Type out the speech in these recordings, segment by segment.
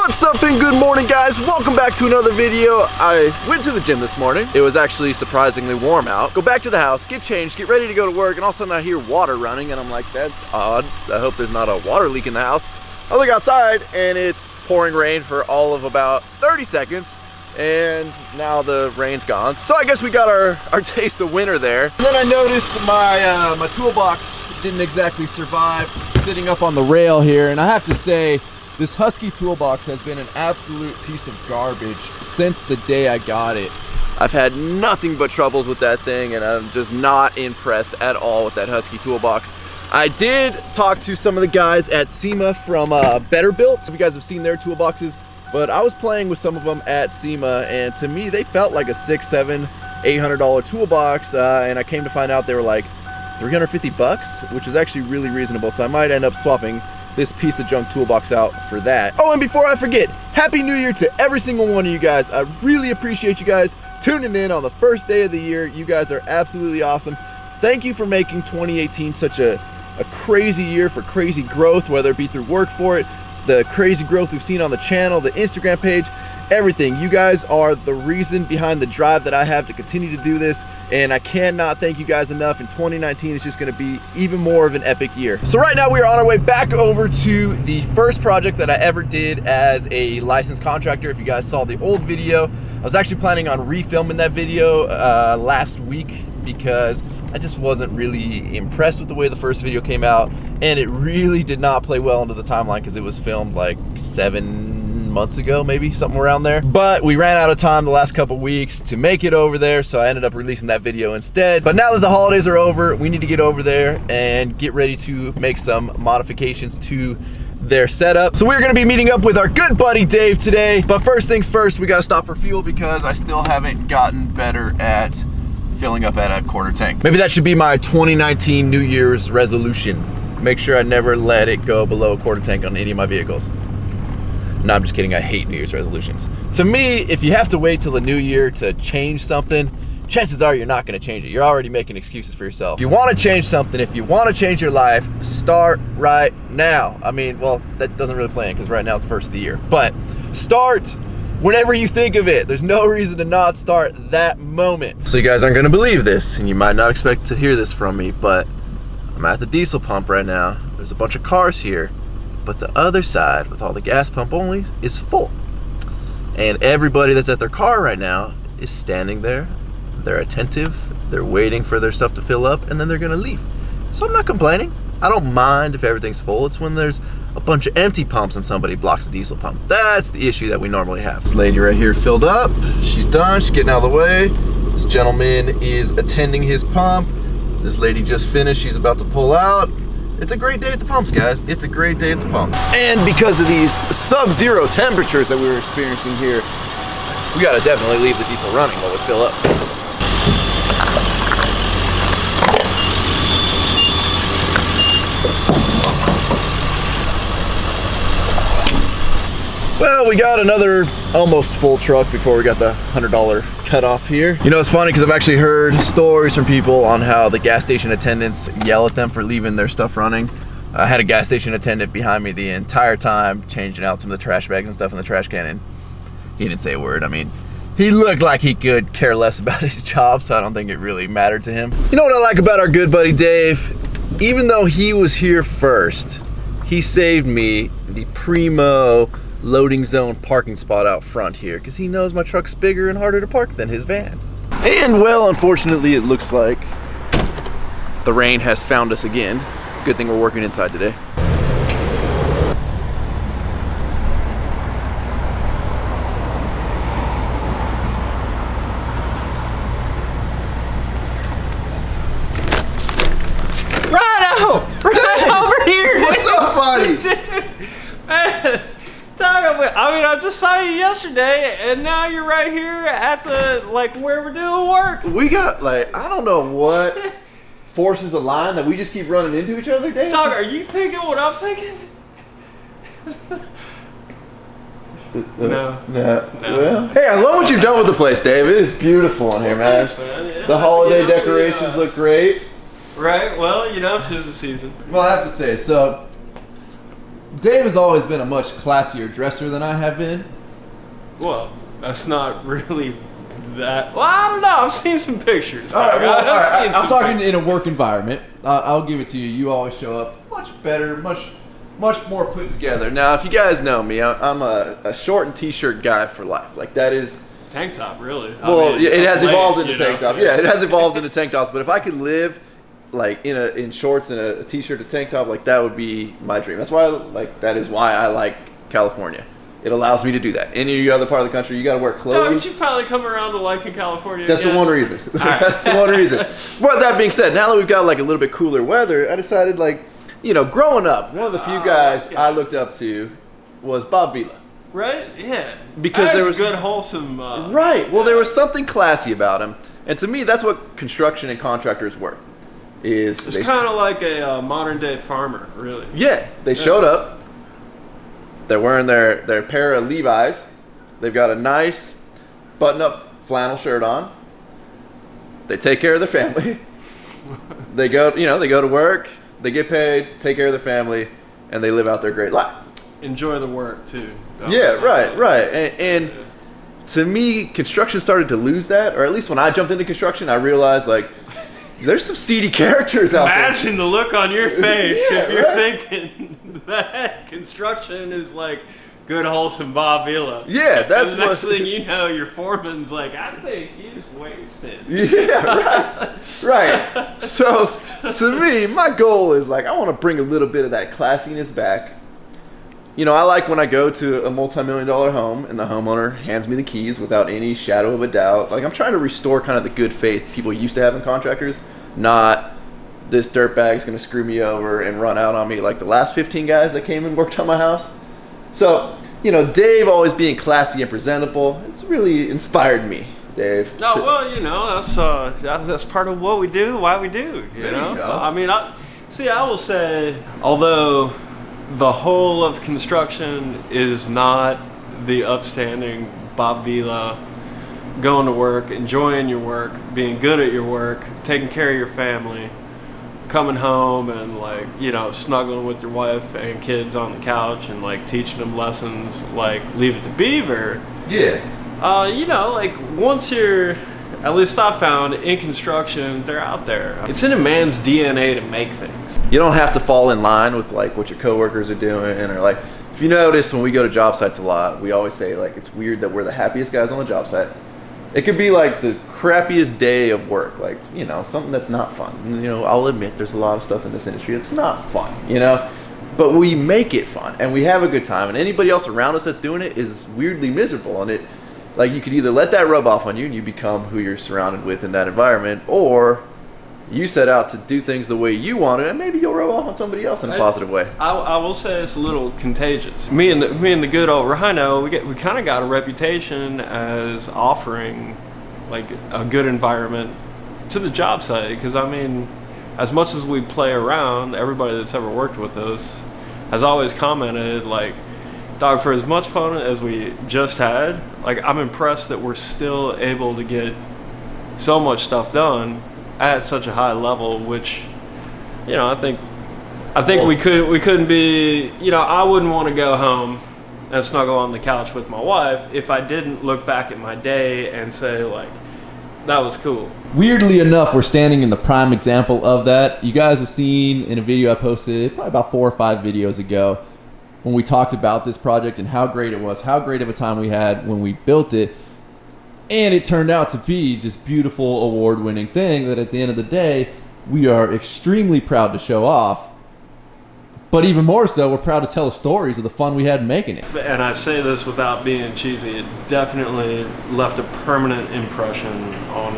What's up and good morning, guys? Welcome back to another video. I went to the gym this morning. It was actually surprisingly warm out. Go back to the house, get changed, get ready to go to work, and all of a sudden I hear water running and I'm like, that's odd. I hope there's not a water leak in the house. I look outside and it's pouring rain for all of about 30 seconds. And now the rain's gone. So I guess we got our taste of winter there. And then I noticed my my toolbox didn't exactly survive sitting up on the rail here. And I have to say, this Husky toolbox has been an absolute piece of garbage since the day I got it. I've had nothing but troubles with that thing, and I'm just not impressed at all with that Husky toolbox. I did talk to some of the guys at SEMA from Better Built. Some of you guys have seen their toolboxes. But I was playing with some of them at SEMA, and to me, they felt like a $600, $700, $800 toolbox, and I came to find out they were like 350 bucks, which is actually really reasonable, so I might end up swapping this piece of junk toolbox out for that. Oh, and before I forget, Happy New Year to every single one of you guys. I really appreciate you guys tuning in on the first day of the year. You guys are absolutely awesome. Thank you for making 2018 such a crazy year for crazy growth, whether it be through work for it, the crazy growth we've seen on the channel, the Instagram page, everything. You guys are the reason behind the drive that I have to continue to do this, and I cannot thank you guys enough. And 2019 is just going to be even more of an epic year. So right now we are on our way back over to the first project that I ever did as a licensed contractor. If you guys saw the old video, I was actually planning on refilming that video last week because I just wasn't really impressed with the way the first video came out, and it really did not play well into the timeline because it was filmed like 7 months ago, maybe something around there. But we ran out of time the last couple weeks to make it over there, so I ended up releasing that video instead. But now that the holidays are over, we need to get over there and get ready to make some modifications to their setup. So we're gonna be meeting up with our good buddy Dave today. But first things first, we gotta stop for fuel because I still haven't gotten better at filling up at a quarter tank. Maybe that should be my 2019 New Year's resolution. Make sure I never let it go below a quarter tank on any of my vehicles. No, I'm just kidding. I hate New Year's resolutions. To me, if you have to wait till the new year to change something, chances are you're not gonna change it. You're already making excuses for yourself. If you wanna change something, if you wanna change your life, start right now. I mean, well, that doesn't really play in because right now it's the first of the year. But start whenever you think of it. There's no reason to not start that moment. So you guys aren't gonna believe this, and you might not expect to hear this from me, but I'm at the diesel pump right now. There's a bunch of cars here, but the other side, with all the gas pump only, is full. And everybody that's at their car right now is standing there. They're attentive, they're waiting for their stuff to fill up, and then they're gonna leave. So I'm not complaining. I don't mind if everything's full. It's when there's a bunch of empty pumps and somebody blocks the diesel pump. That's the issue that we normally have. This lady right here filled up. She's done, she's getting out of the way. This gentleman is attending his pump. This lady just finished, she's about to pull out. It's a great day at the pumps, guys. It's a great day at the pump. And because of these sub-zero temperatures that we were experiencing here, we gotta definitely leave the diesel running while we fill up. Well, we got another almost full truck before we got the $100 cutoff here. You know, it's funny because I've actually heard stories from people on how the gas station attendants yell at them for leaving their stuff running. I had a gas station attendant behind me the entire time, changing out some of the trash bags and stuff in the trash can, and he didn't say a word. I mean, he looked like he could care less about his job, so I don't think it really mattered to him. You know what I like about our good buddy Dave? Even though he was here first, he saved me the primo loading zone parking spot out front here because he knows my truck's bigger and harder to park than his van. And well, unfortunately, it looks like the rain has found us again. Good thing we're working inside today. Right over here. What's up, buddy? Man, I mean, I just saw you yesterday, and now you're right here at the, like, where we're doing work. We got, like, I don't know what forces align that we just keep running into each other, Dave. Dog, are you thinking what I'm thinking? No. Well, hey, I love what you've done with the place, Dave. It is beautiful in here, man. Thanks, man. Yeah. The holiday decorations look great. Right, well, you know, 'tis the season. Well, I have to say, so Dave has always been a much classier dresser than I have been. Well, that's not really that. Well, I don't know. I've seen some pictures. All right, well, all right. I'm talking pictures. in a work environment. I'll give it to you. You always show up much better, much more put together. Now, if you guys know me, I'm a short and t-shirt guy for life. Like that is tank top, really. Well, it has evolved into you know? tank top. Yeah, it has evolved into tank tops. But if I could live like in shorts and a t-shirt, a tank top, like that would be my dream. That's why that is why I like California. It allows me to do that. Any other part of the country, you got to wear clothes. Did you finally come around to liking California? That's again? the one reason. Right. That's the one reason. Well, that being said, now that we've got like a little bit cooler weather, I decided growing up, one of the few guys I looked up to was Bob Vila. Right? Yeah. Because there was good, wholesome. Right. Well, there was something classy about him, and to me, that's what construction and contractors were. It's kind of like a modern day farmer, really. Yeah. They showed up. They're wearing their pair of Levi's. They've got a nice button-up flannel shirt on. They take care of their family. They go to work. They get paid, take care of their family, and they live out their great life. Enjoy the work too. Yeah, right. And to me, construction started to lose that, or at least when I jumped into construction, I realized there's some seedy characters out there. Imagine the look on your face Yeah, if you're right? thinking that construction is like good, wholesome Bob Vila. Yeah, that's and the next thing you know, your foreman's like, I think he's wasted. Yeah, right. So to me, my goal is I want to bring a little bit of that classiness back. I like when I go to a multi-million-dollar home and the homeowner hands me the keys without any shadow of a doubt. I'm trying to restore kind of the good faith people used to have in contractors, not this dirtbag's going to screw me over and run out on me like the last 15 guys that came and worked on my house. So, Dave always being classy and presentable, it's really inspired me, Dave. No, well, that's part of what we do, why we do, There you go. I mean, I will say, although the whole of construction is not the upstanding Bob Vila, going to work, enjoying your work, being good at your work, taking care of your family, coming home and snuggling with your wife and kids on the couch and teaching them lessons like Leave It to Beaver. Yeah. Once you're, at least I found in construction, they're out there. It's in a man's DNA to make things. You don't have to fall in line with what your coworkers are doing, or if you notice when we go to job sites a lot, we always say it's weird that we're the happiest guys on the job site. It could be the crappiest day of work, something that's not fun. I'll admit there's a lot of stuff in this industry that's not fun, but we make it fun and we have a good time, and anybody else around us that's doing it is weirdly miserable, and it you could either let that rub off on you and you become who you're surrounded with in that environment, or you set out to do things the way you want it, and maybe you'll rub off on somebody else in a positive way. I will say it's a little contagious. Me and the good old Rhino, we kind of got a reputation as offering a good environment to the job site, because as much as we play around, everybody that's ever worked with us has always commented dog, for as much fun as we just had, I'm impressed that we're still able to get so much stuff done at such a high level, which, I think we couldn't be, I wouldn't want to go home and snuggle on the couch with my wife if I didn't look back at my day and say that was cool. Weirdly enough, we're standing in the prime example of that. You guys have seen in a video I posted probably about 4 or 5 videos ago when we talked about this project and how great it was, how great of a time we had when we built it. And it turned out to be just beautiful, award-winning thing that at the end of the day, we are extremely proud to show off. But even more so, we're proud to tell the stories of the fun we had making it. And I say this without being cheesy, it definitely left a permanent impression on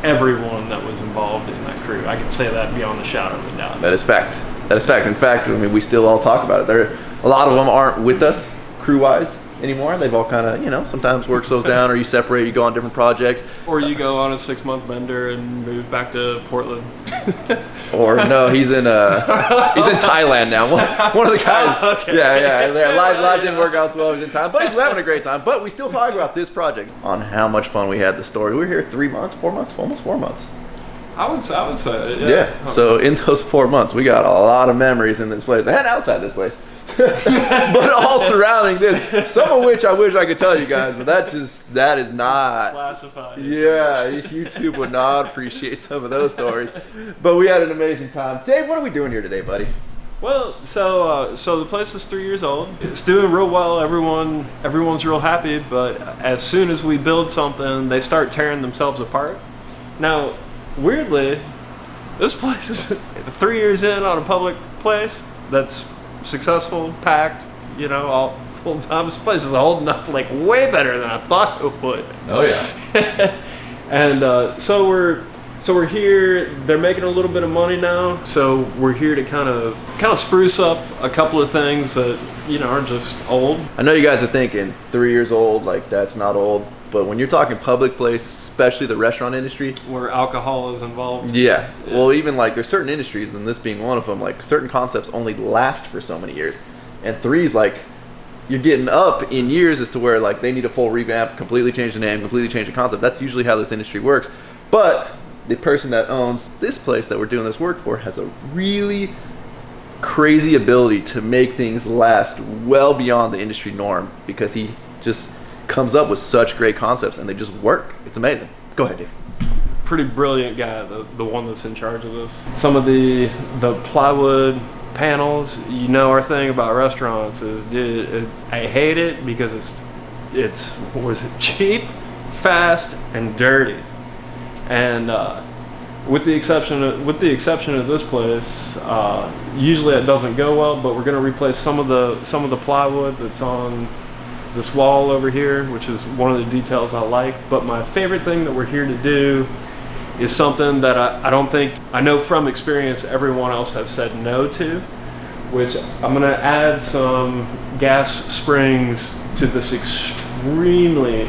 everyone that was involved in that crew. I can say that beyond a shadow of a doubt. That is fact. In fact, we still all talk about it. A lot of them aren't with us, crew-wise, anymore. They've all kind of, sometimes work slows down, or you separate, you go on different projects. Or you go on a 6-month bender and move back to Portland. Or no, he's in Thailand now. One of the guys, okay. Yeah. Live didn't work out so well. He's in Thailand, but he's having a great time. But we still talk about this project, on how much fun we had. The story. We were here 3 months, 4 months, almost 4 months. I would say, yeah. So in those 4 months, we got a lot of memories in this place and outside this place. but all surrounding this. Some of which I wish I could tell you guys, but that is not classified. Yeah, YouTube would not appreciate some of those stories. But we had an amazing time. Dave, what are we doing here today, buddy? Well, so the place is 3 years old. It's doing real well. Everyone's real happy. But as soon as we build something, they start tearing themselves apart. Now, weirdly, this place is 3 years in on a public place that's successful, packed, you know, all full time. This place is holding up like way better than I thought it would. Oh yeah. And so we're here. They're making a little bit of money now, so we're here to kind of spruce up a couple of things that, you know, are just old. I know you guys are thinking 3 years old, like that's not old. But when you're talking public place, especially the restaurant industry, where alcohol is involved. Yeah. Well, even like there's certain industries, and this being one of them, like certain concepts only last for so many years. And 3's like, you're getting up in years as to where like they need a full revamp, completely change the name, completely change the concept. That's usually how this industry works. But the person that owns this place that we're doing this work for has a really crazy ability to make things last well beyond the industry norm, because he just comes up with such great concepts and they just work. It's amazing. Go ahead, Dave. Pretty brilliant guy, the one that's in charge of this. Some of the plywood panels, you know, our thing about restaurants is, dude, I hate it because it's was cheap, fast, and dirty. And with the exception of this place, usually it doesn't go well. But we're going to replace some of the plywood that's on this wall over here, which is one of the details I like. But my favorite thing that we're here to do is something that I don't think, I know from experience everyone else has said no to, which I'm gonna add some gas springs to this extremely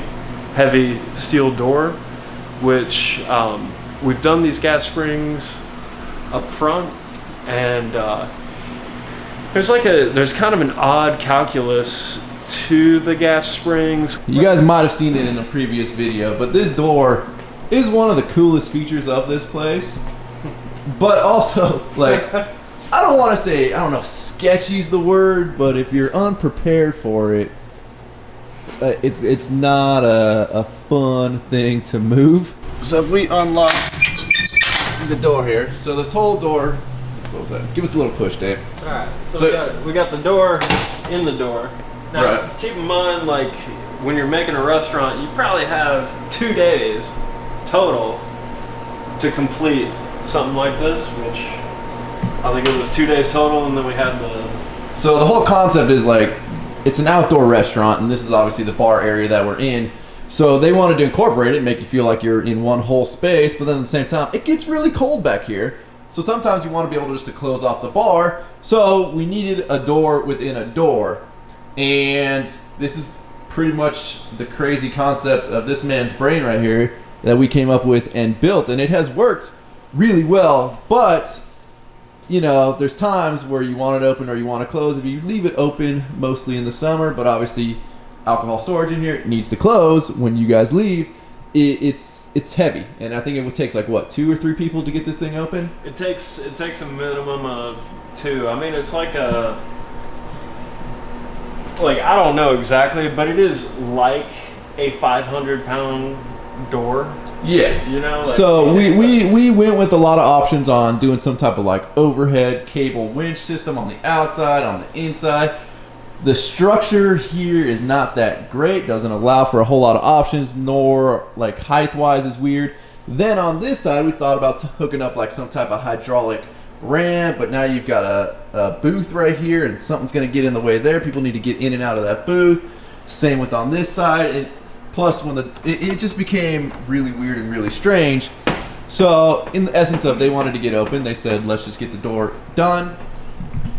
heavy steel door, which we've done these gas springs up front, and there's kind of an odd calculus to the gas springs. You guys might have seen it in a previous video, but this door is one of the coolest features of this place. But also, like, I don't want to say, I don't know if sketchy's the word, but if you're unprepared for it, it's not a fun thing to move. So if we unlock the door here, so this whole door, what was that? Give us a little push, Dave. All right, so we got the door in the door. Now, right. Keep in mind, like, when you're making a restaurant, you probably have 2 days total to complete something like this, which I think it was 2 days total, and then we had the... So the whole concept is, like, it's an outdoor restaurant, and this is obviously the bar area that we're in. So they wanted to incorporate it and make you feel like you're in one whole space, but then at the same time, it gets really cold back here. So sometimes you want to be able just to close off the bar. So we needed a door within a door. And this is pretty much the crazy concept of this man's brain right here that we came up with and built, and it has worked really well. But you know, there's times where you want it open or you want to close. If you leave it open mostly in the summer, but obviously alcohol storage in here, it needs to close when you guys leave. It's heavy, and I think it takes like what, 2 or 3 people to get this thing open. It takes a minimum of 2. I mean, it's like a... Like, I don't know exactly, but it is like a 500-pound door. Yeah. You know? Like, so we went with a lot of options on doing some type of like overhead cable winch system on the outside, on the inside. The structure here is not that great, doesn't allow for a whole lot of options, nor like height-wise is weird. Then on this side, we thought about hooking up like some type of hydraulic ramp, but now you've got a booth right here, and something's going to get in the way there. People need to get in and out of that booth. Same with on this side, and plus when it just became really weird and really strange. So in the essence of, they wanted to get open, they said let's just get the door done,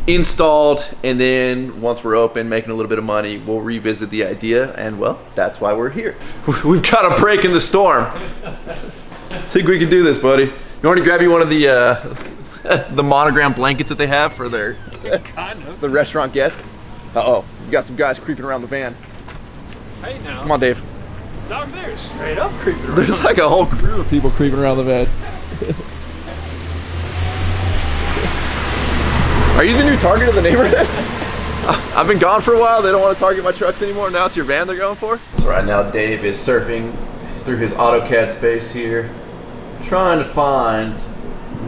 installed, and then once we're open, making a little bit of money, we'll revisit the idea. And well, that's why we're here. We've got a break in the storm. I think we can do this, buddy. You want to grab you one of the monogram blankets that they have for their kind of. the restaurant guests? Uh-oh, you got some guys creeping around the van. Hey now. Come on, Dave. Dog, they're straight up creeping around. There's like a whole crew of people creeping around the van. Are you the new target of the neighborhood? I've been gone for a while. They don't want to target my trucks anymore. Now it's your van they're going for. So right now Dave is surfing through his AutoCAD space here, trying to find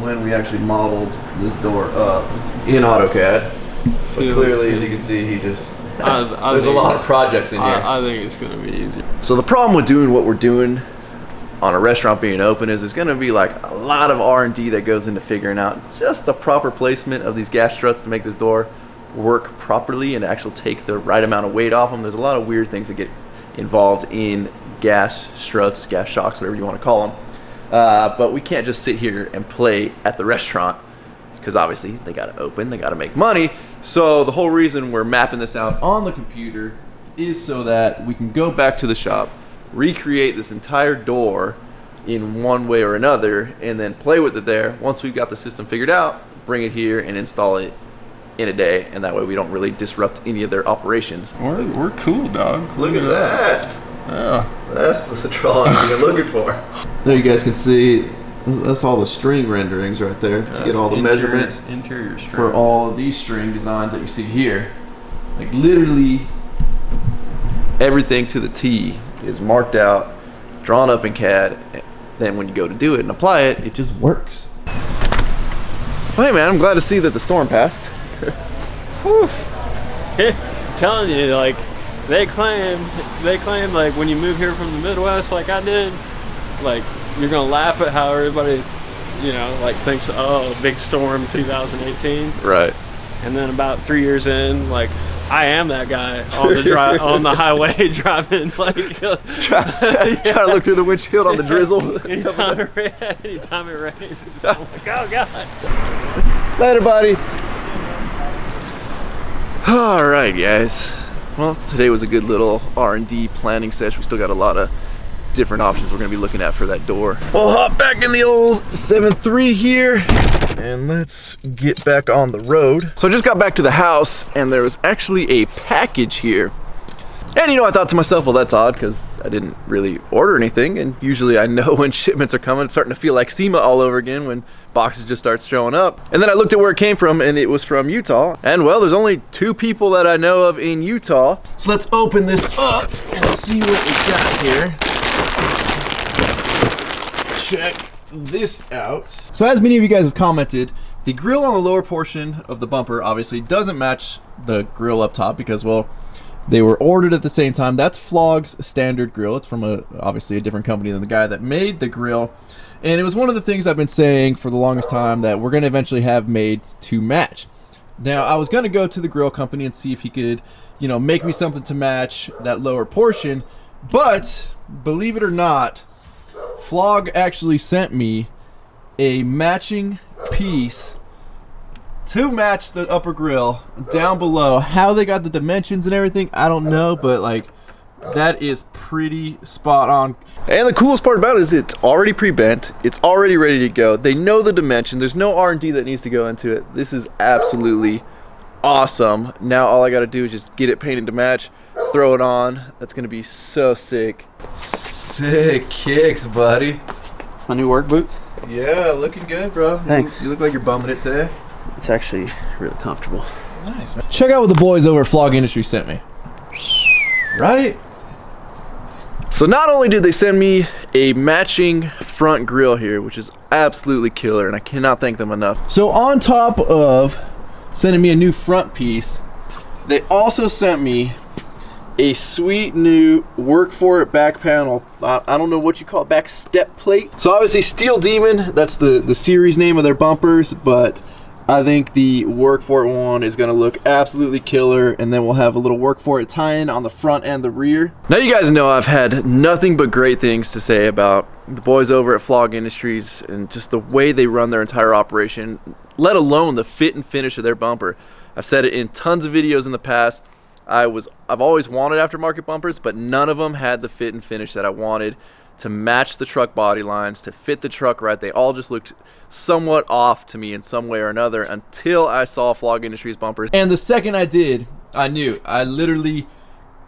when we actually modeled this door up in AutoCAD. But clearly, as you can see, he just... there's a lot of projects in here. I think it's going to be easy. So the problem with doing what we're doing on a restaurant being open is there's going to be like a lot of R&D that goes into figuring out just the proper placement of these gas struts to make this door work properly and actually take the right amount of weight off them. There's a lot of weird things that get involved in gas struts, gas shocks, whatever you want to call them. But we can't just sit here and play at the restaurant because obviously they got to open, they got to make money. So the whole reason we're mapping this out on the computer is so that we can go back to the shop, recreate this entire door in one way or another, and then play with it there. Once we've got the system figured out, bring it here and install it in a day, and that way we don't really disrupt any of their operations. We're cool, dog. Look at that. Yeah. That's the drawing you're looking for. There you guys can see, that's all the string renderings right there to get all the measurements interior string for all of these string designs that you see here. Like literally everything to the T is marked out, drawn up in CAD. Then when you go to do it and apply it, it just works. Well, hey man, I'm glad to see that the storm passed. Whew. I'm telling you, like they claim like when you move here from the Midwest like I did, like you're gonna laugh at how everybody, you know, like thinks, oh, big storm 2018. Right. And then about 3 years in, like I am that guy on the on the highway driving, like trying to look through the windshield on the drizzle. anytime it rains, I'm like, oh god. Later, buddy. All right, guys. Well, today was a good little R&D planning session. We still got a lot of different options we're gonna be looking at for that door. We'll hop back in the old 7.3 here and let's get back on the road. So I just got back to the house and there was actually a package here. And you know, I thought to myself, well, that's odd because I didn't really order anything. And usually I know when shipments are coming. It's starting to feel like SEMA all over again when boxes just start showing up. And then I looked at where it came from and it was from Utah. And well, there's only 2 people that I know of in Utah. So let's open this up and see what we got here. Check this out. So as many of you guys have commented, the grill on the lower portion of the bumper obviously doesn't match the grill up top because, well, they were ordered at the same time. That's FLOG's standard grill. It's from obviously a different company than the guy that made the grill. And it was one of the things I've been saying for the longest time that we're going to eventually have made to match. Now, I was going to go to the grill company and see if he could, you know, make me something to match that lower portion. But believe it or not, FLOG actually sent me a matching piece to match the upper grill down below. How they got the dimensions and everything, I don't know, but like that is pretty spot on. And the coolest part about it is it's already pre-bent, it's already ready to go. They know the dimension, there's no R&D that needs to go into it. This is absolutely awesome. Now all I gotta do is just get it painted to match, throw it on. That's gonna be so sick. Sick kicks, buddy. My new work boots. Yeah, looking good, bro. Thanks. You look like you're bumming it today. It's actually really comfortable. Nice, man. Check out what the boys over at FLOG Industries sent me. Right? So not only did they send me a matching front grille here, which is absolutely killer, and I cannot thank them enough. So on top of sending me a new front piece, they also sent me a sweet new work for it back panel. I don't know what you call it, back step plate. So obviously Steel Demon, that's the series name of their bumpers, but I think the work for it one is gonna look absolutely killer, and then we'll have a little work for it tie-in on the front and the rear. Now you guys know I've had nothing but great things to say about the boys over at FLOG Industries and just the way they run their entire operation, let alone the fit and finish of their bumper. I've said it in tons of videos in the past. I've always wanted aftermarket bumpers, but none of them had the fit and finish that I wanted to match the truck body lines, to fit the truck right. They all just looked somewhat off to me in some way or another until I saw FLOG Industries bumpers. And the second I did, I knew. I literally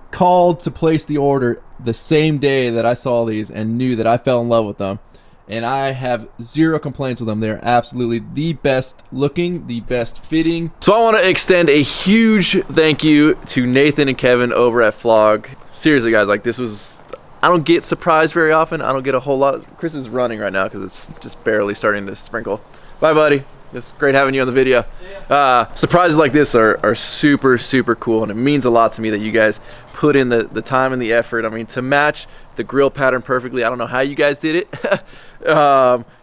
called to place the order the same day that I saw these and knew that I fell in love with them. and I have zero complaints with them. They're absolutely the best looking, the best fitting. So I want to extend a huge thank you to Nathan and Kevin over at FLOG. Seriously guys, like this was, I don't get surprised very often. I don't get a whole lot of, Chris is running right now because it's just barely starting to sprinkle. Bye buddy. It's great having you on the video. Surprises like this are super, super cool, and it means a lot to me that you guys put in the time and the effort. I mean, to match the grill pattern perfectly, I don't know how you guys did it.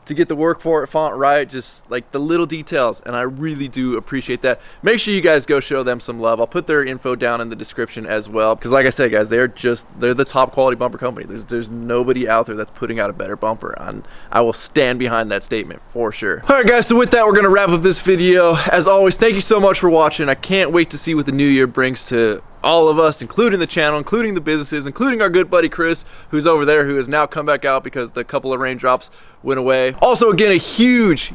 To get the work for it font right, just like the little details, and I really do appreciate that. Make sure you guys go show them some love. I'll put their info down in the description as well, because like I said guys, they're the top quality bumper company. There's nobody out there that's putting out a better bumper, and I will stand behind that statement for sure. All right guys, so with that, we're gonna wrap up this video. As always, thank you so much for watching. I can't wait to see what the new year brings to all of us, including the channel, including the businesses, including our good buddy Chris, who's over there, who has now come back out because the couple of raindrops went away. Also, again, a huge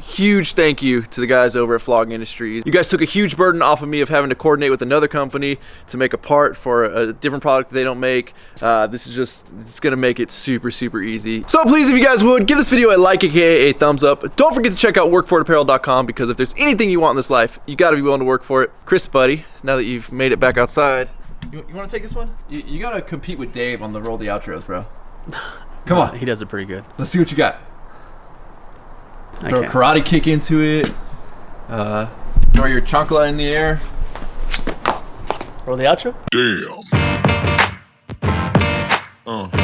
thank you to the guys over at FLOG Industries. You guys took a huge burden off of me of having to coordinate with another company to make a part for a different product that they don't make. This is just, it's gonna make it super easy. So please, if you guys would, give this video a like, aka a thumbs up. Don't forget to check out workforapparel.com, because if there's anything you want in this life, you gotta be willing to work for it. Chris, buddy, now that you've made it back outside, you want to take this one? You gotta compete with Dave on the roll the outros, bro. Come on. He does it pretty good. Let's see what you got. Throw a karate kick into it. Throw your chancla in the air. Roll the outro? Damn.